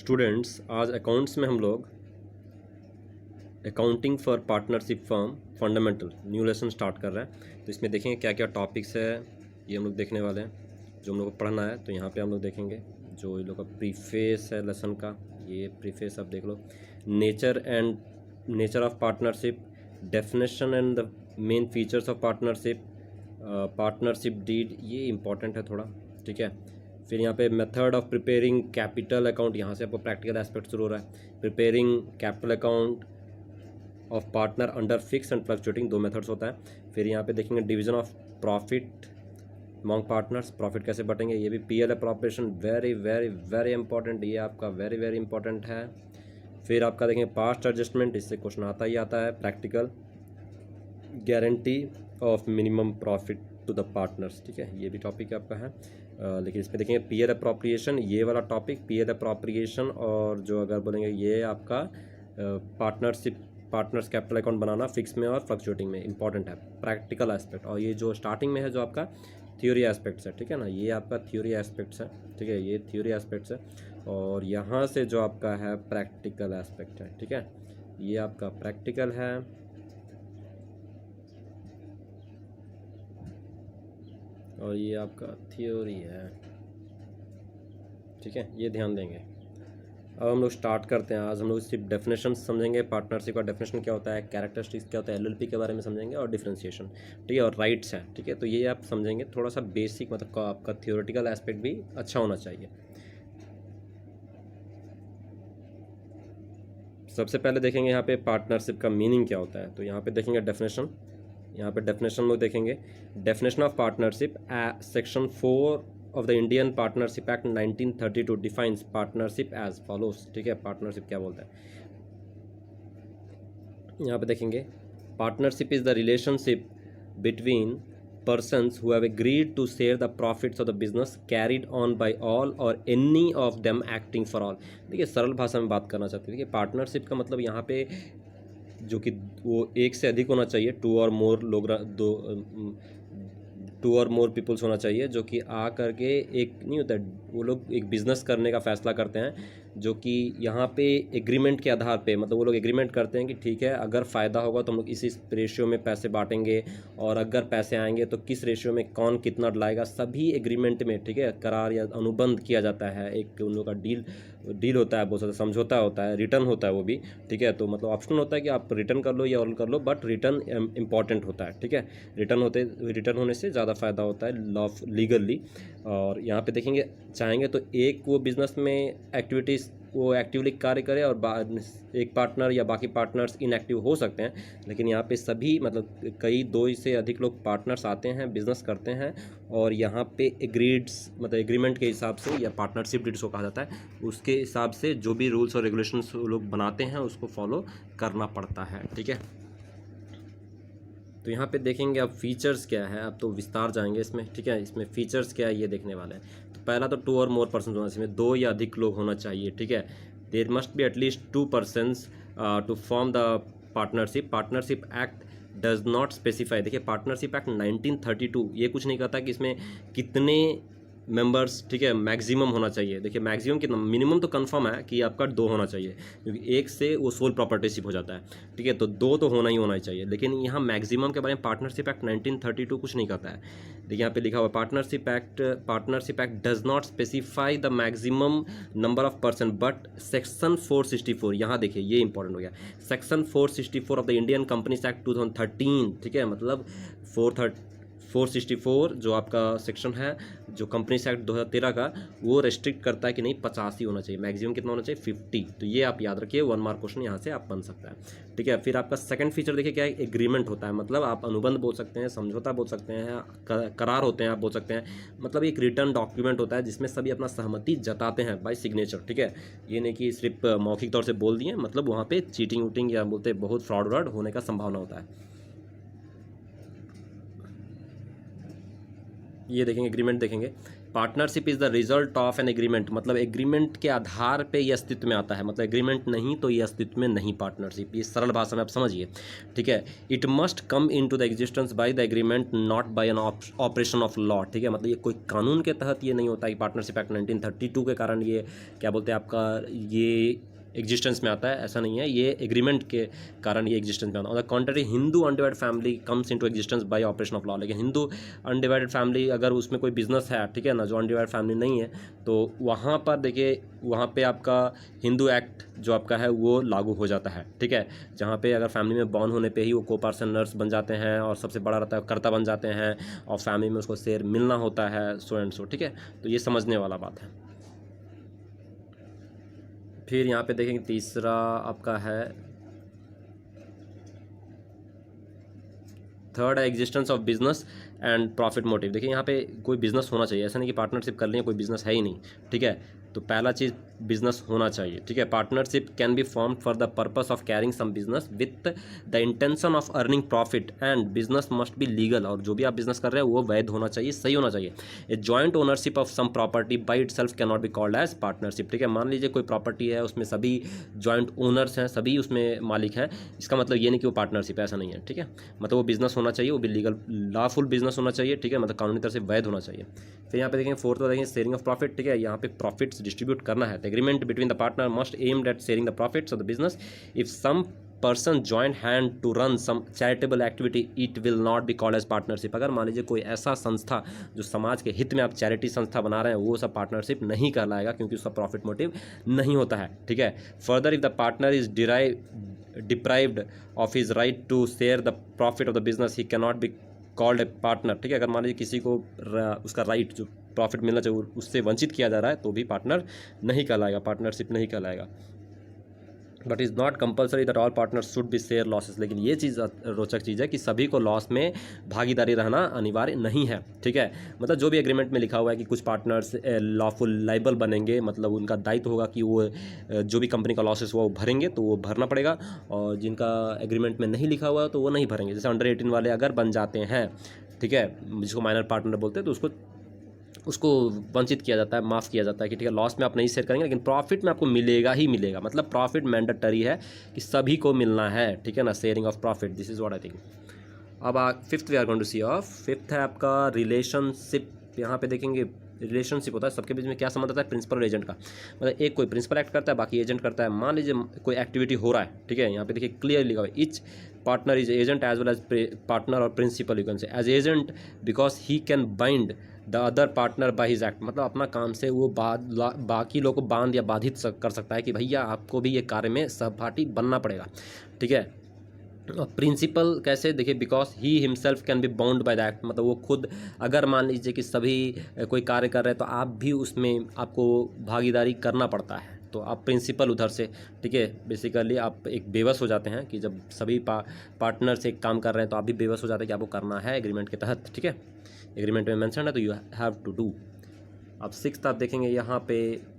Students, आज accounts में हम लोग accounting for partnership firm fundamental new lesson start कर रहे हैं। तो इसमें देखेंगे क्या क्या टॉपिक्स है, ये हम लोग देखने वाले हैं जो हम लोग को पढ़ना है। तो यहाँ पे हम लोग देखेंगे जो ये लोग का प्रीफेस है लेसन का, ये प्रीफेस आप देख लो। Nature of partnership, definition and the main features of partnership, partnership deed, ये इंपॉर्टेंट है थोड़ा, ठीक है। फिर यहाँ पे method of preparing capital account, यहाँ से आपको प्रैक्टिकल एस्पेक्ट शुरू हो रहा है। Preparing capital account of partner under fix and fluctuating, दो मेथड्स होता है। फिर यहाँ पे देखेंगे division of profit among partners, profit कैसे बटेंगे, ये भी PL appropriation, very very very important, ये आपका वेरी वेरी इंपॉर्टेंट है। फिर आपका देखेंगे पास्ट एडजस्टमेंट, इससे क्वेश्चन आता ही आता है practical. Guarantee of minimum profit to the partners, ठीक है, ये भी टॉपिक आपका है। लेकिन इसमें देखेंगे पीएल अप्रोप्रिएशन, ये वाला टॉपिक पीएल अप्रोप्रिएशन, और जो अगर बोलेंगे ये आपका पार्टनर्स कैपिटल अकाउंट बनाना फिक्स में और फ्लक्चुएटिंग में इंपॉर्टेंट है, प्रैक्टिकल एस्पेक्ट। और ये जो स्टार्टिंग में है जो आपका थ्योरी एस्पेक्ट्स है, ठीक है ना, ये आपका थ्योरी एस्पेक्ट्स है, ठीक है, ये थ्योरी एस्पेक्ट्स है। और यहाँ से जो आपका है प्रैक्टिकल एस्पेक्ट है, ठीक है, ये आपका प्रैक्टिकल है। और ये आपका थ्योरी है, ठीक है, ये ध्यान देंगे। अब हम लोग स्टार्ट करते हैं। आज हम लोग सिर्फ डेफिनेशन समझेंगे, पार्टनरशिप का डेफिनेशन क्या होता है, कैरेक्टरिस्टिक्स क्या होता है, एलएलपी के बारे में समझेंगे, और डिफरेंशिएशन, ठीक है, और राइट्स है, ठीक है। तो ये आप समझेंगे, थोड़ा सा बेसिक, मतलब आपका थियोरेटिकल एस्पेक्ट भी अच्छा होना चाहिए। सबसे पहले देखेंगे यहाँ पे पार्टनरशिप का मीनिंग क्या होता है। तो यहाँ पे देखेंगे डेफिनेशन, यहाँ पे डेफिनेशन लोग देखेंगे। Definition of partnership, section 4 of the Indian partnership act 1932 defines partnership as follows, ठीक है। पार्टनरशिप क्या बोलता है, यहाँ पे देखेंगे partnership is the relationship between persons who have agreed to share the profits of the business carried on by all or any of them acting for all। देखिए सरल भाषा में बात करना चाहते हैं। देखिए पार्टनरशिप का मतलब यहाँ पे जो कि वो एक से अधिक होना चाहिए, टू और मोर लोग, टू और मोर पीपल्स होना चाहिए, जो कि आ करके एक नहीं होता, वो लोग एक बिज़नेस करने का फैसला करते हैं, जो कि यहाँ पे एग्रीमेंट के आधार पे, मतलब वो लोग एग्रीमेंट करते हैं कि ठीक है अगर फ़ायदा होगा तो हम लोग इसी रेशियो में पैसे बांटेंगे, और अगर पैसे आएंगे तो किस रेशियो में कौन कितना लाएगा, सभी एग्रीमेंट में, ठीक है, करार या अनुबंध किया जाता है। एक उन लोग का डील होता है, बहुत सारा समझौता होता है, रिटर्न होता है वो भी, ठीक है। तो मतलब ऑप्शन होता है कि आप रिटर्न कर लो या ऑल कर लो, बट रिटर्न इंपॉर्टेंट होता है, ठीक है। रिटर्न होने से ज़्यादा फ़ायदा होता है लॉ लीगली। और यहाँ पे देखेंगे चाहेंगे तो एक वो बिज़नेस में एक्टिविटीज़ वो एक्टिवली कार्य करे, और एक पार्टनर या बाकी पार्टनर्स इनएक्टिव हो सकते हैं। लेकिन यहाँ पे सभी, मतलब कई दो से अधिक लोग पार्टनर्स आते हैं, बिजनेस करते हैं, और यहाँ पे एग्रीड्स, मतलब एग्रीमेंट के हिसाब से, या पार्टनरशिप डीड्स को कहा जाता है, उसके हिसाब से जो भी रूल्स और रेगुलेशंस लोग बनाते हैं उसको फॉलो करना पड़ता है, ठीक है। तो यहाँ पे देखेंगे अब फीचर्स क्या है, अब तो विस्तार जाएंगे इसमें, ठीक है। इसमें फीचर्स क्या है ये देखने वाले हैं। तो पहला तो 2 और मोर पर्सन होना चाहिए, 2 या अधिक लोग होना चाहिए, ठीक है। There must be at least 2 persons to form the partnership. Partnership act does not specify, देखिए पार्टनरशिप एक्ट 1932 ये कुछ नहीं कहता कि इसमें कितने मेंबर्स, ठीक है, मैक्सिमम होना चाहिए। देखिए मैक्सिमम कितना, मिनिमम तो कंफर्म है कि आपका 2 होना चाहिए, क्योंकि एक से वो सोल प्रॉपर्टीशिप हो जाता है, ठीक है। तो 2 तो होना ही चाहिए। लेकिन यहाँ मैक्सिमम के बारे में पार्टनरशिप एक्ट 1932 कुछ नहीं कहता है। देखिए यहाँ पे लिखा हुआ partnership act does not specify the maximum number of person, but section 464, यहाँ देखिए ये इंपॉर्टेंट हो गया, section 464 of the Indian companies act 2013, ठीक है, मतलब 464 जो आपका सेक्शन है जो कंपनीज एक्ट 2013 का, वो रेस्ट्रिक्ट करता है कि नहीं 50 ही होना चाहिए, मैक्सिमम कितना होना चाहिए 50। तो ये आप याद रखिए, 1 मार्क क्वेश्चन यहाँ से आप बन सकता है, ठीक है। फिर आपका सेकंड फीचर देखिए क्या है, एग्रीमेंट होता है, मतलब आप अनुबंध बोल सकते हैं, समझौता बोल सकते हैं, करार होते हैं आप बोल सकते हैं, मतलब एक रिटर्न डॉक्यूमेंट होता है जिसमें सभी अपना सहमति जताते हैं बाय सिग्नेचर, ठीक है। ये नहीं कि सिर्फ मौखिक तौर से बोल दिए, मतलब वहाँ पे चीटिंग वूटिंग या बोलते बहुत फ्रॉड होने का संभावना होता है। ये देखेंगे एग्रीमेंट देखेंगे, partnership is the result of an agreement, मतलब एग्रीमेंट के आधार पे ये अस्तित्व में आता है, मतलब एग्रीमेंट नहीं तो ये अस्तित्व में नहीं पार्टनरशिप। ये सरल भाषा में आप समझिए, ठीक है। It must come in to the existence by the agreement not by an operation of law, ठीक है। मतलब ये कोई कानून के तहत ये नहीं होता कि पार्टनरशिप एक्ट 1932 के कारण ये क्या बोलते हैं आपका ये एग्जिस्टेंस में आता है, ऐसा नहीं है। ये एग्रीमेंट के कारण ये एग्जिस्टेंस में आता है। On the contrary Hindu undivided family comes into existence by operation of law, लेकिन हिंदू अनडिवाइडेड फैमिली अगर उसमें कोई बिजनेस है, ठीक है ना, जो अनडिवाइडेड फैमिली नहीं है, तो वहाँ पर देखिए वहाँ पे आपका हिंदू एक्ट जो आपका है वो लागू हो जाता है, ठीक है। जहाँ पे अगर फैमिली में बॉर्न होने पे ही वो कोपार्सन नर्स बन जाते हैं और सबसे बड़ा रहता है कर्ता बन जाते हैं और फैमिली में उसको शेयर मिलना होता है, सो एंड सो, ठीक है। तो ये समझने वाला बात है। फिर यहाँ पे देखेंगे तीसरा आपका है थर्ड है existence of business and profit motive. देखिए यहाँ पे कोई बिजनेस होना चाहिए, ऐसा नहीं कि पार्टनरशिप कर लें कोई बिजनेस है ही नहीं, ठीक है। तो पहला चीज़ बिजनेस होना चाहिए, ठीक है। Partnership can be form for the purpose of carrying some business with the intention of earning profit and business must be legal, और जो भी आप बिजनेस कर रहे हैं वो वैध होना चाहिए, सही होना चाहिए। A joint ownership of some property by itself can not be called as partnership, ठीक है। मान लीजिए कोई प्रॉपर्टी है, उसमें सभी जॉइंट ओनर्स हैं, सभी उसमें मालिक हैं, इसका मतलब ये नहीं कि वो पार्टनरशिप, ऐसा नहीं है, ठीक है। मतलब वो बिजनेस होना चाहिए, वो भी लीगल लॉफुल बिजनेस होना चाहिए, ठीक है, मतलब कानूनी तरह से वैध होना चाहिए। फिर यहाँ पे देखेंगे फोर्थ में देखेंगे शेयरिंग ऑफ प्रॉफिट, ठीक है। यहाँ पे प्रॉफिट्स डिस्ट्रीब्यूट करना है। Agreement between the partner must aimed at sharing the profits of the business. If some person joint hand to run some charitable activity it will not be called as partnership. अगर मान लीजिए कोई ऐसा संस्था जो समाज के हित में आप चैरिटी संस्था बना रहे हैं, वो सब पार्टनरशिप नहीं कहलाएगा क्योंकि उसका प्रॉफिट मोटिव नहीं होता है, ठीक है। Further if the partner is deprived of his right to share the profit of the business he can not be called a partner, ठीक है। अगर मान लीजिए किसी को उसका राइट जो प्रॉफिट मिलना चाहिए उससे वंचित किया जा रहा है तो भी पार्टनर नहीं कहलाएगा, पार्टनरशिप नहीं कहलाएगा। But is not compulsory that all partners should be share losses, लेकिन ये चीज़ रोचक चीज़ है कि सभी को लॉस में भागीदारी रहना अनिवार्य नहीं है, ठीक है। मतलब जो भी एग्रीमेंट में लिखा हुआ है कि कुछ पार्टनर्स लॉफुल लाइबल बनेंगे, मतलब उनका दायित्व होगा कि वो जो भी कंपनी का लॉसेस हुआ वो भरेंगे, तो वो भरना पड़ेगा, और जिनका एग्रीमेंट में नहीं लिखा हुआ तो वो नहीं भरेंगे। जैसे अंडर 18 वाले अगर बन जाते हैं, ठीक है, जिसको माइनर पार्टनर बोलते हैं, तो उसको वंचित किया जाता है, माफ़ किया जाता है कि ठीक है लॉस में आप नहीं शेयर करेंगे लेकिन प्रॉफिट में आपको मिलेगा ही मिलेगा। मतलब प्रॉफिट मैंडेटरी है कि सभी को मिलना है, ठीक है ना, sharing of profit, this is what I think. अब fifth we are going to see of fifth है आपका रिलेशनशिप। यहाँ पे देखेंगे रिलेशनशिप होता है, सबके बीच में क्या संबंध होता है, प्रिंसिपल और एजेंट का। मतलब एक कोई प्रिंसिपल एक्ट करता है, बाकी एजेंट करता है। मान लीजिए कोई एक्टिविटी हो रहा है, ठीक है, यहाँ पे देखिए क्लियर लिखा हुआ है each partner is agent as well as partner और principal, you can say as agent because he can bind the other partner by his act. मतलब अपना काम से वो बाकी लोगों को बांध या बाधित कर सकता है कि भैया आपको भी ये कार्य में सहपाठी बनना पड़ेगा, ठीक है। प्रिंसिपल कैसे, देखिए because he himself can be bound by the act, मतलब वो खुद अगर मान लीजिए कि सभी कोई कार्य कर रहे हैं तो आप भी उसमें आपको भागीदारी करना पड़ता है, तो आप प्रिंसिपल उधर से, ठीक है, बेसिकली आप एक बेबस हो जाते हैं कि जब सभी पार्टनर से एक काम कर रहे हैं तो आप भी बेबस हो जाते हैं कि आपको करना है एग्रीमेंट के तहत, ठीक है, एग्रीमेंट में मेंशन है तो यू हैव टू डू। अब सिक्स्थ आप देखेंगे यहाँ पे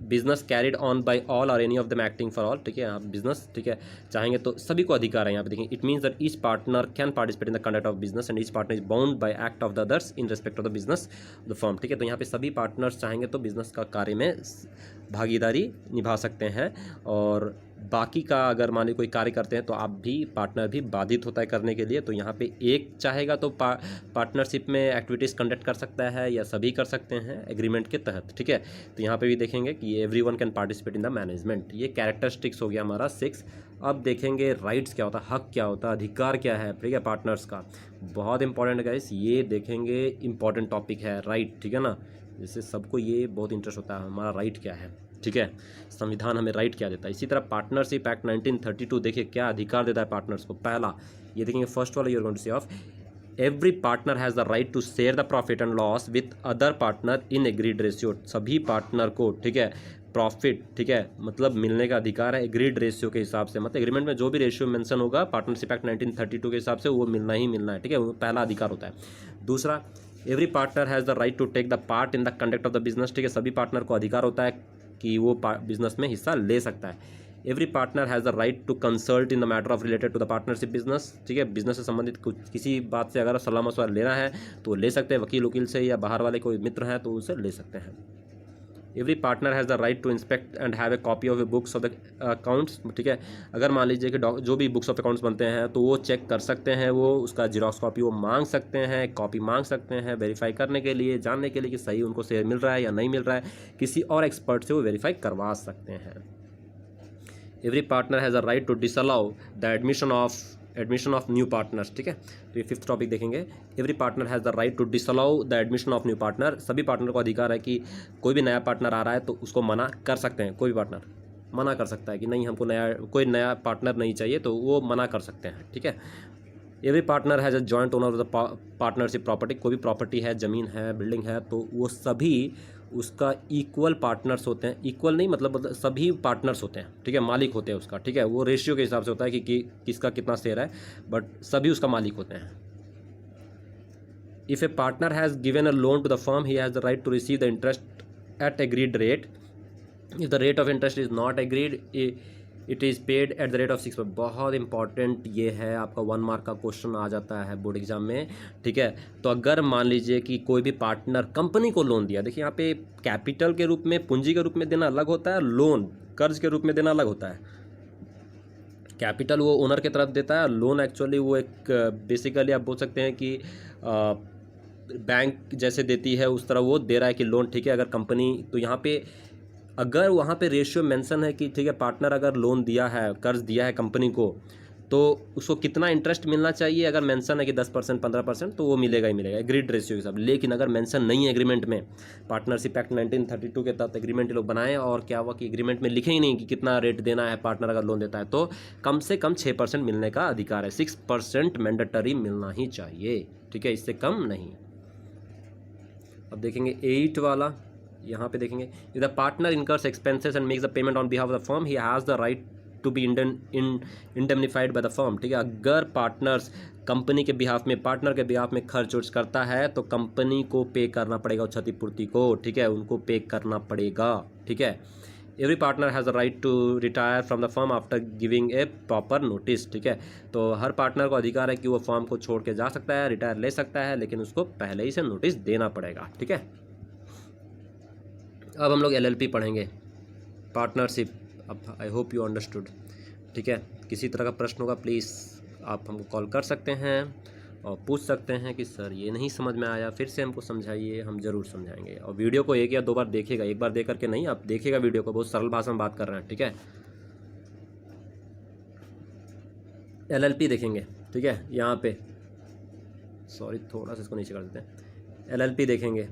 business carried on by all और any of them acting for all, ठीक है। आप बिजनेस, ठीक है, चाहेंगे तो सभी को अधिकार है। यहाँ पे देखेंगे it means that each partner can participate in the conduct of business and each partner is bound by act of the others in respect of the business the firm, ठीक है। तो यहाँ पे सभी पार्टनर्स चाहेंगे तो बिजनेस का कार्य में भागीदारी निभा सकते हैं, और बाकी का अगर मान लीजिए कोई कार्य करते हैं तो आप भी पार्टनर भी बाधित होता है करने के लिए। तो यहाँ पे एक चाहेगा तो पार्टनरशिप में एक्टिविटीज़ कंडक्ट कर सकता है या सभी कर सकते हैं एग्रीमेंट के तहत, ठीक है। तो यहाँ पे भी देखेंगे कि everyone can participate in the management. ये कैरेक्टरिस्टिक्स हो गया हमारा 6। अब देखेंगे राइट्स क्या होता है, हक क्या होता है, अधिकार क्या है, ठीक है, पार्टनर्स का। बहुत इंपॉर्टेंट है गाइस, ये देखेंगे, इंपॉर्टेंट टॉपिक है राइट, ठीक है ना। जैसे सबको ये बहुत इंटरेस्ट होता है हमारा राइट क्या है, ठीक है, संविधान हमें राइट क्या देता है। इसी तरह पार्टनरशिप एक्ट 1932 देखिए क्या अधिकार देता है पार्टनर्स को। पहला ये देखेंगे फर्स्ट वाला, you are going to see of every partner has the right to share the profit and loss with other partner in agreed ratio. सभी पार्टनर को, ठीक है, प्रॉफिट, ठीक है, मतलब मिलने का अधिकार है एग्रीड रेशियो के हिसाब से। मतलब एग्रीमेंट में जो भी रेशियो मेंशन होगा पार्टनरशिप एक्ट 1932 के हिसाब से वो मिलना ही मिलना है, ठीक है, वो पहला अधिकार होता है। दूसरा, every partner has the right to take the part in the conduct of the business, ठीक है, सभी पार्टनर को अधिकार होता है कि वो बिजनेस में हिस्सा ले सकता है। Every partner has the right to consult in the matter of related to the partnership business, ठीक है, बिजनेस से संबंधित कुछ किसी बात से अगर सलाह मशवरा लेना है तो ले सकते हैं, वकील वकील से या बाहर वाले कोई मित्र हैं तो उनसे ले सकते हैं। Every partner has the right to inspect and have a copy of a books of the accounts, ठीक है, अगर मान लीजिए कि जो भी बुक्स ऑफ अकाउंट्स बनते हैं तो वो चेक कर सकते हैं, वो उसका जीरोक्स कॉपी वो मांग सकते हैं, कॉपी मांग सकते हैं वेरीफाई करने के लिए, जानने के लिए कि सही उनको शेयर मिल रहा है या नहीं मिल रहा है, किसी और एक्सपर्ट से वो वेरीफाई करवा सकते हैं। Every partner has a right to disallow the admission of new partners, ठीक है, तो ये 5th टॉपिक देखेंगे। Every partner has the right to disallow the admission of new partner, सभी पार्टनर को अधिकार है कि कोई भी नया पार्टनर आ रहा है तो उसको मना कर सकते हैं, कोई भी पार्टनर मना कर सकता है कि नहीं हमको कोई नया पार्टनर नहीं चाहिए, तो वो मना कर सकते हैं, ठीक है। Every partner has a joint owner of the partnership property, कोई भी प्रॉपर्टी है, ज़मीन है, बिल्डिंग है, तो वो सभी उसका इक्वल पार्टनर्स होते हैं, इक्वल नहीं मतलब सभी पार्टनर्स होते हैं, ठीक है, मालिक होते हैं उसका, ठीक है, वो रेशियो के हिसाब से होता है कि किसका कितना शेयर है, बट सभी उसका मालिक होते हैं। If a partner has given a loan to the firm he has the right to receive the interest at agreed rate, if the rate of interest is not agreed it is paid at the rate of 6%। बहुत important ये है, आपका 1 mark का question आ जाता है board exam में, ठीक है। तो अगर मान लीजिए कि कोई भी पार्टनर कंपनी को लोन दिया, देखिए यहाँ पे कैपिटल के रूप में, पूंजी के रूप में देना अलग होता है, लोन कर्ज के रूप में देना अलग होता है। कैपिटल वो ओनर की तरफ देता है, लोन एक्चुअली वो एक बेसिकली आप बोल सकते हैं कि बैंक जैसे देती है उस तरह वो दे रहा है कि लोन, ठीक है। अगर कंपनी, तो यहाँ पे अगर वहाँ पे रेशियो मेंशन है कि ठीक है पार्टनर अगर लोन दिया है, कर्ज दिया है कंपनी को, तो उसको कितना इंटरेस्ट मिलना चाहिए, अगर मेंशन है कि 10% 15% तो वो मिलेगा ही मिलेगा एग्रीड रेशियो के हिसाब। लेकिन अगर मेंशन नहीं है एग्रीमेंट में, पार्टनरशिप एक्ट 1932 के तहत एग्रीमेंट लोग बनाए और क्या हुआ कि एग्रीमेंट में लिखे ही नहीं कि कितना रेट देना है पार्टनर अगर लोन देता है, तो कम से कम 6% मिलने का अधिकार है, 6% मैंडेटरी मिलना ही चाहिए, ठीक है, इससे कम नहीं। अब देखेंगे 8 वाला, यहाँ पे देखेंगे if the partner incurs expenses and makes the payment on behalf of the firm he has the right to be indemnified by the firm, ठीक है। अगर पार्टनर्स कंपनी के बिहाफ में, पार्टनर के बिहाफ में खर्च उर्च करता है तो कंपनी को पे करना पड़ेगा, क्षतिपूर्ति को, ठीक है, उनको पे करना पड़ेगा, ठीक है। Every partner has a right to retire from the firm after giving a proper notice, ठीक है। तो हर पार्टनर को अधिकार है कि वो फर्म को छोड़ के जा सकता है, रिटायर ले सकता है, लेकिन उसको पहले ही से नोटिस देना पड़ेगा, ठीक है। अब हम लोग LLP पढ़ेंगे, पार्टनरशिप। अब आई होप यू अंडरस्टूड, ठीक है। किसी तरह का प्रश्न होगा प्लीज़ आप हमको कॉल कर सकते हैं और पूछ सकते हैं कि सर ये नहीं समझ में आया, फिर से हमको समझाइए, हम ज़रूर समझाएंगे। और वीडियो को 1 या 2 बार देखिएगा, एक बार देख करके नहीं, आप देखिएगा वीडियो को, बहुत सरल भाषा में बात कर रहे हैं, ठीक है। LLP देखेंगे, ठीक है, यहाँ पे सॉरी थोड़ा सा इसको नीचे कर देते हैं। LLP देखेंगे,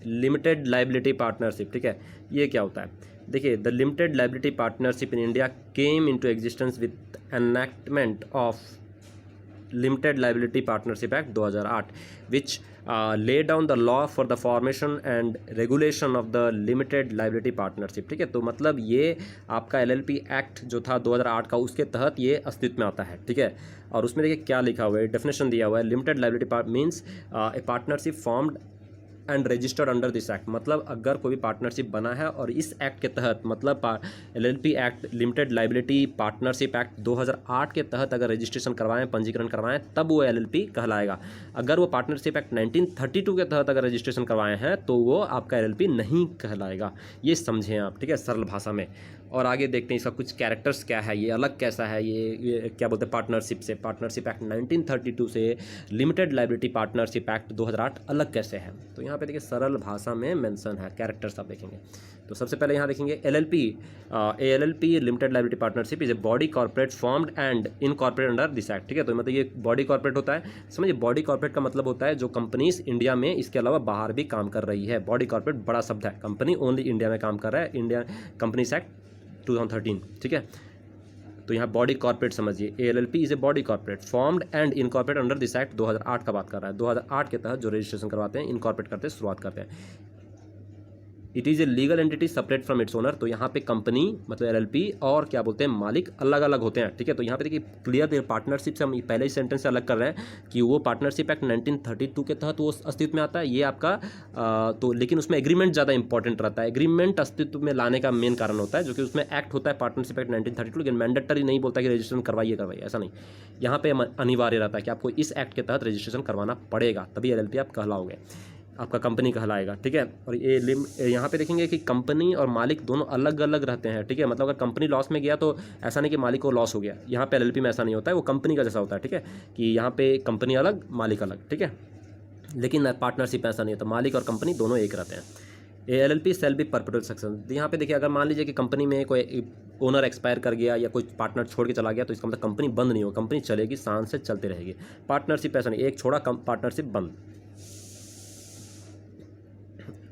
लिमिटेड लाइबिलिटी पार्टनरशिप, ठीक है। ये क्या होता है, देखिए the limited liability partnership in India came into existence with enactment of limited liability partnership act 2008 which lay down the law for the formation and regulation of the limited liability partnership, ठीक है। तो मतलब ये आपका LLP act जो था 2008 का, उसके तहत ये अस्तित्व में आता है, ठीक है। और उसमें देखिए क्या लिखा हुआ है, डेफिनेशन दिया हुआ है, limited liability means A partnership formed and registered under this act, मतलब अगर कोई भी पार्टनरशिप बना है और इस एक्ट के तहत, मतलब LLP act limited liability partnership act 2008 के तहत अगर रजिस्ट्रेशन करवाएं, पंजीकरण करवाएं, तब वो LLP कहलाएगा। अगर वो पार्टनरशिप एक्ट 1932 के तहत अगर रजिस्ट्रेशन करवाए हैं तो वो आपका LLP नहीं कहलाएगा, ये समझें आप, ठीक है, सरल भाषा में। और आगे देखते हैं इसका कुछ कैरेक्टर्स क्या है, ये अलग कैसा है, ये क्या बोलते हैं पार्टनरशिप से, पार्टनरशिप एक्ट 1932 से लिमिटेड लाइबिलिटी पार्टनरशिप एक्ट 2008 अलग कैसे है। तो यहाँ पे देखिए सरल भाषा में मेंशन है, कैरेक्टर्स आप देखेंगे। तो सबसे पहले यहाँ देखेंगे LLP limited liability partnership is a body corporate formed and incorporate under this act, ठीक है। तो मतलब ये बॉडी कॉर्पोरेट होता है, समझिए बॉडी कॉर्पोरेट का मतलब होता है जो कंपनीज इंडिया में, इसके अलावा बाहर भी काम कर रही है। बॉडी कॉर्पोरेट बड़ा शब्द है, कंपनी ओनली इंडिया में काम कर रहा है, इंडिया कंपनीज एक्ट 2013, ठीक है। तो यहाँ बॉडी कॉर्पोरेट समझिए, LLP is a body corporate formed and incorporate under this act 2008 का बात कर रहा है। 2008 के तहत जो रजिस्ट्रेशन करवाते हैं, इनकॉर्पोरेट करते हैं, शुरुआत करते हैं। It is a legal entity separate from its owner. तो यहाँ पे कंपनी मतलब एलएलपी और क्या बोलते हैं मालिक अलग अलग होते हैं, ठीक है। तो यहाँ पे देखिए क्लियर पार्टनरशिप से हम पहले ही सेंटेंस से अलग कर रहे हैं कि वो पार्टनरशिप एक्ट 1932 के तहत वो अस्तित्व में आता है, ये आपका तो लेकिन उसमें एग्रीमेंट ज़्यादा इंपॉर्टेंट रहता है। एग्रीमेंट अस्तित्व में लाने का मेन कारण होता है, जो कि उसमें एक्ट होता है पार्टनरशिप एक्ट 1932, लेकिन मैंडेटरी नहीं बोलता कि रजिस्ट्रेशन करवाइए, ऐसा नहीं। यहाँ पे अनिवार्य रहता है कि आपको इस एक्ट के तहत रजिस्ट्रेशन करवाना पड़ेगा, तभी एलएलपी आप कहलाओगे, आपका कंपनी कहलाएगा, ठीक है। और ये यहाँ पे देखेंगे कि कंपनी और मालिक दोनों अलग अलग रहते हैं, ठीक है। मतलब अगर कंपनी लॉस में गया तो ऐसा नहीं कि मालिक को लॉस हो गया, यहाँ पे एलएलपी में ऐसा नहीं होता है, वो कंपनी का जैसा होता है, ठीक है, कि यहाँ पे कंपनी अलग मालिक अलग, ठीक है। लेकिन पार्टनरशिप ऐसा नहीं होता, मालिक और कंपनी दोनों एक रहते हैं। LLP shall be perpetual succession. यहाँ पे देखिए अगर मान लीजिए कि कंपनी में कोई ओनर एक्सपायर कर गया या कोई पार्टनर छोड़ के चला गया तो इसका मतलब कंपनी बंद नहीं होगी, कंपनी चलेगी, शान से चलती रहेगी। पार्टनरशिप ऐसा नहीं, एक छोड़ा पार्टनरशिप बंद,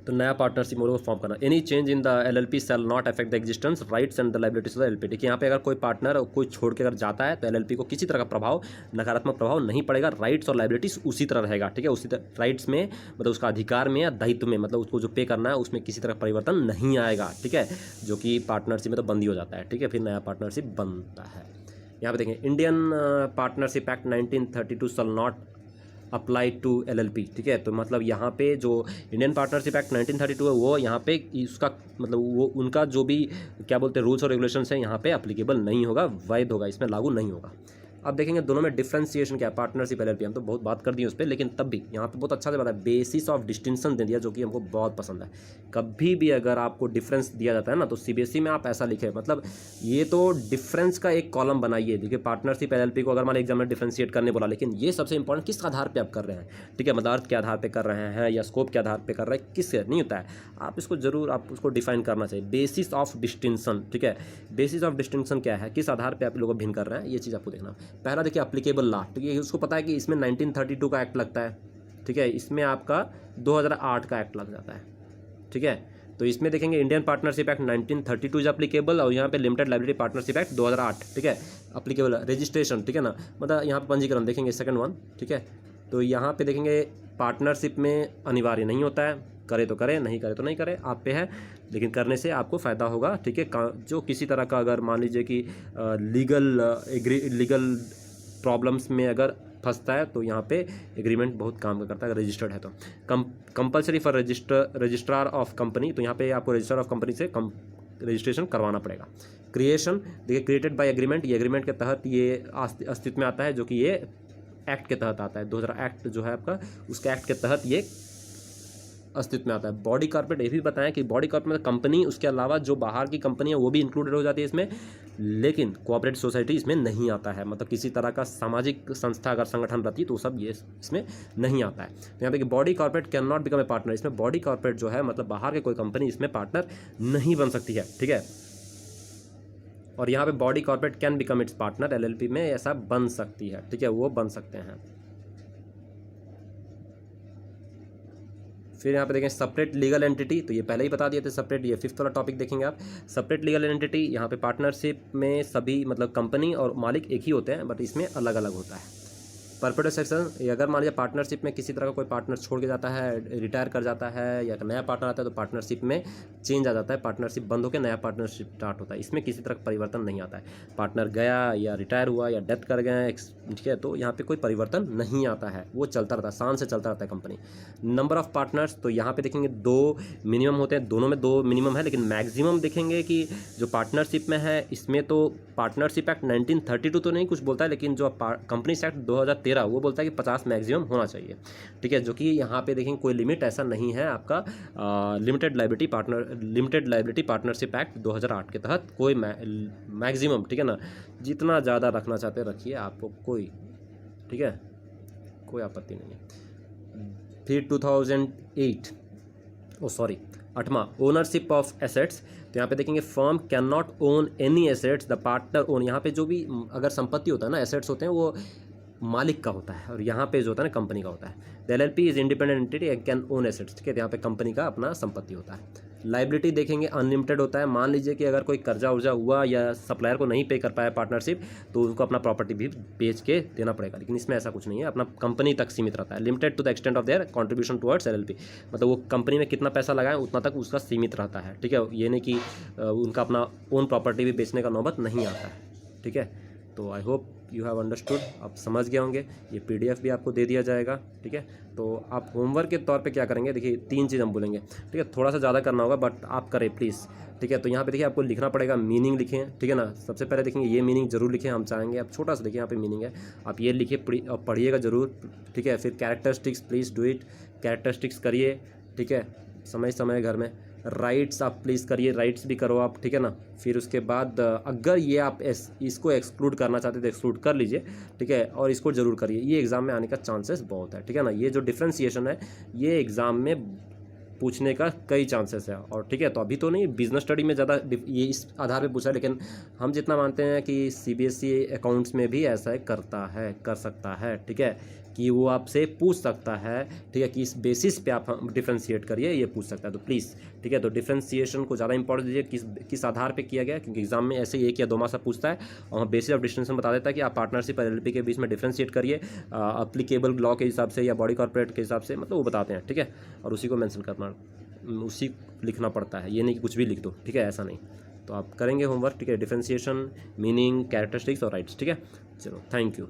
तो नया पार्टनरशिप मोड को फॉर्म करना। Any change in the LLP shall not affect the existence rights and the liabilities of the LLP. देखिए यहाँ पे अगर कोई पार्टनर कोई छोड़ के अगर जाता है तो एलएलपी को किसी तरह का प्रभाव, नकारात्मक प्रभाव नहीं पड़ेगा, राइट्स और लायबिलिटीज उसी तरह रहेगा, ठीक है। उसी तरह राइट्स में मतलब उसका अधिकार में या दायित्व में, मतलब उसको जो पे करना है उसमें किसी तरह परिवर्तन नहीं आएगा, ठीक है, जो कि पार्टनरशिप में तो बंद ही हो जाता है, ठीक है, फिर नया पार्टनरशिप बनता है। यहाँ पे देखें Indian partnership act 1932 shall not apply to LLP, ठीक है। तो मतलब यहाँ पे जो इंडियन पार्टनरशिप एक्ट 1932 है वो यहाँ पे उसका मतलब वो उनका जो भी क्या बोलते हैं रूल्स और रेगुलेशंस हैं यहाँ पे अप्लीकेबल नहीं होगा, वैध होगा, इसमें लागू नहीं होगा। अब देखेंगे दोनों में डिफ्रेंसिएशन क्या है, पार्टनरशिप एलएलपी, हम तो बहुत बात कर दी उस पर, लेकिन तब भी यहाँ पे बहुत अच्छा से बताया, बेसिस ऑफ डिस्टिंक्शन दे दिया जो कि हमको बहुत पसंद है। कभी भी अगर आपको डिफरेंस दिया जाता है ना तो सीबीएसई में आप ऐसा लिखे, मतलब ये तो डिफरेंस का एक कॉलम बनाइए। देखिए पार्टनरशिप एलएलपी को अगर मान एग्जाम में डिफ्रेंशिएट करने बोला, लेकिन ये सबसे इंपॉर्टेंट किस आधार पर आप कर रहे हैं, ठीक है, मतलब अर्थ के आधार पर कर रहे हैं या स्कोप के आधार पर कर रहे हैं, किससे नहीं होता है, आप इसको जरूर आप उसको डिफाइन करना चाहिए। बेसिस ऑफ डिस्टिंक्शन, ठीक है, बेसिस ऑफ डिस्टिंक्शन क्या है, किस आधार पर आप लोग भिन्न कर रहे हैं, ये चीज़ आपको देखना। पहला देखिए एप्लीकेबल लॉ, ठीक है, उसको पता है कि इसमें 1932 का एक्ट लगता है, ठीक है, इसमें आपका 2008 का एक्ट लग जाता है, ठीक है। तो इसमें देखेंगे Indian partnership act 1932 is applicable और यहाँ पे लिमिटेड लायबिलिटी पार्टनरशिप एक्ट 2008, ठीक है, एप्लीकेबल। रजिस्ट्रेशन, ठीक है ना, मतलब यहाँ पे पंजीकरण देखेंगे सेकंड वन, ठीक है। तो यहाँ पे देखेंगे पार्टनरशिप में अनिवार्य नहीं होता है, करे तो करे, नहीं करे तो नहीं करे, आप पे है, लेकिन करने से आपको फ़ायदा होगा, ठीक है। जो किसी तरह का अगर मान लीजिए कि लीगल प्रॉब्लम्स में अगर फंसता है तो यहाँ पे एग्रीमेंट बहुत काम का करता है, अगर रजिस्टर्ड है तो। Compulsory for registrar of company, तो यहाँ पे आपको रजिस्ट्रार ऑफ कंपनी से रजिस्ट्रेशन करवाना पड़ेगा। क्रिएशन देखिए क्रिएटेड बाय एग्रीमेंट, ये एग्रीमेंट के तहत ये अस्तित्व में आता है, जो कि ये एक्ट के तहत आता है, 2000 एक्ट जो है आपका, उसके एक्ट के तहत ये अस्तित्व में आता है। बॉडी कॉर्पोरेट, ये भी बताएं कि बॉडी कॉर्पोरेट मतलब कंपनी, उसके अलावा जो बाहर की कंपनी है वो भी इंक्लूडेड हो जाती है इसमें, लेकिन कोऑपरेटिव सोसाइटी इसमें नहीं आता है, मतलब किसी तरह का सामाजिक संस्था अगर संगठन रहती है तो सब ये इसमें नहीं आता है। तो यहाँ पे कि body corporate can not become a partner, इसमें बॉडी कॉर्पोरेट जो है मतलब बाहर के कोई कंपनी इसमें पार्टनर नहीं बन सकती है, ठीक है। और यहाँ पे body corporate can become it's partner, LLP में ऐसा बन सकती है, ठीक है, वो बन सकते हैं। फिर यहाँ पे देखें सेपरेट लीगल एंटिटी, तो ये पहले ही बता दिए थे सेपरेट, ये फिफ्थ वाला टॉपिक देखेंगे आप। सेपरेट लीगल एंटिटी, यहाँ पे पार्टनरशिप में सभी मतलब कंपनी और मालिक एक ही होते हैं, बट इसमें अलग अलग होता है। परपेचुअल सक्सेशन, अगर मान लीजिए पार्टनरशिप में किसी तरह का कोई पार्टनर छोड़ के जाता है, रिटायर कर जाता है या नया पार्टनर आता है तो पार्टनरशिप में चेंज आ जाता है, पार्टनरशिप बंद होकर नया पार्टनरशिप स्टार्ट होता है, इसमें किसी तरह का परिवर्तन नहीं आता है। पार्टनर गया या रिटायर हुआ या डेथ कर गए, ठीक है, तो यहाँ पे कोई परिवर्तन नहीं आता है, वो चलता रहता है, शान से चलता रहता है कंपनी। नंबर ऑफ पार्टनर्स, तो यहाँ पे देखेंगे 2 मिनिमम होते हैं, दोनों में 2 मिनिमम है, लेकिन मैक्सिमम देखेंगे कि जो पार्टनरशिप में है इसमें तो पार्टनरशिप एक्ट 1932 तो नहीं कुछ बोलता है, लेकिन जो कंपनीज एक्ट 2013 वो बोलता है कि 50 मैक्सिमम होना चाहिए, ठीक है, जो कि यहाँ पे देखेंगे कोई लिमिट ऐसा नहीं है आपका। लिमिटेड लायबिलिटी पार्टनरशिप एक्ट 2008 के तहत कोई मैक्सिमम, ठीक है ना, जितना ज़्यादा रखना चाहते रखिए, आपको कोई, ठीक है, कोई आपत्ति नहीं है। फिर 2008 8वां ओनरशिप ऑफ एसेट्स, तो यहाँ पे देखेंगे firm can not own any assets the partner own, यहाँ पे जो भी अगर संपत्ति होता है ना, एसेट्स होते हैं वो मालिक का होता है, और यहाँ पे जो होता है ना कंपनी का होता है। The LLP is independent entity can own assets, ठीक है, यहाँ पे कंपनी का अपना संपत्ति होता है। लाइबिलिटी देखेंगे अनलिमिटेड होता है। मान लीजिए कि अगर कोई कर्जा उर्जा हुआ या सप्लायर को नहीं पे कर पाया पार्टनरशिप, तो उनको अपना प्रॉपर्टी भी बेच के देना पड़ेगा, लेकिन इसमें ऐसा कुछ नहीं है, अपना कंपनी तक सीमित रहता है। Limited to the extent of their contribution towards LLP, मतलब वो कंपनी में कितना पैसा लगाएं उतना तक उसका सीमित रहता है, ठीक है। ये नहीं कि उनका अपना ओन प्रॉपर्टी भी बेचने का नौबत नहीं आता है, ठीक है। तो I hope you have understood, आप समझ गए होंगे। ये PDF भी आपको दे दिया जाएगा, ठीक है। तो आप होमवर्क के तौर पे क्या करेंगे, देखिए 3 चीज़ हम बोलेंगे, ठीक है। थोड़ा सा ज़्यादा करना होगा बट आप करें प्लीज़, ठीक है। तो यहाँ पे देखिए आपको लिखना पड़ेगा, मीनिंग लिखें, ठीक है ना। सबसे पहले देखेंगे ये मीनिंग जरूर लिखें, हम चाहेंगे आप छोटा सा देखिए यहाँ पे मीनिंग है, आप ये लिखिए पढ़िएगा ज़रूर, ठीक है। फिर characteristics, please do it, characteristics करिए, ठीक है, समय समय घर में। राइट्स आप प्लीज़ करिए, राइट्स भी करो आप, ठीक है ना। फिर उसके बाद अगर ये आप इसको एक्सक्लूड करना चाहते हैं तो एक्सक्लूड कर लीजिए, ठीक है। और इसको जरूर करिए, ये एग्ज़ाम में आने का चांसेस बहुत है, ठीक है ना। ये जो डिफ्रेंसिएशन है ये एग्ज़ाम में पूछने का कई चांसेस है, और ठीक है। तो अभी तो नहीं, बिजनेस स्टडी में ज़्यादा ये इस आधार पे पूछा है, लेकिन हम जितना मानते हैं कि CBSE अकाउंट्स में भी ऐसा करता है, कर सकता है, ठीक है, कि वो आपसे पूछ सकता है, ठीक है, कि इस बेसिस पे आप डिफ्रेंशिएट करिए, ये पूछ सकता है। तो प्लीज़, ठीक है, तो डिफ्रेंशिएशन को ज़्यादा इंपॉर्टेंस दीजिए, किस आधार पे किया गया, क्योंकि एग्जाम में ऐसे ही 1 या 2 मार्क्स पूछता है, और बेसिस ऑफ डिस्टिंक्शन बता देता है कि आप पार्टनरशिप और LLP के बीच में डिफ्रेंशिएट करिए अप्लीकेबल लॉ के हिसाब से या बॉडी कॉर्पोरेट के हिसाब से, मतलब वो बताते हैं, ठीक है। और उसी को मैंशन करना, उसी लिखना पड़ता है, ये नहीं कि कुछ भी लिख दो, ठीक है, ऐसा नहीं। तो आप करेंगे होमवर्क, ठीक है, डिफ्रेंशिएशन, मीनिंग, कैरेक्टरिस्टिक्स और राइट्स, ठीक है। चलो, थैंक यू।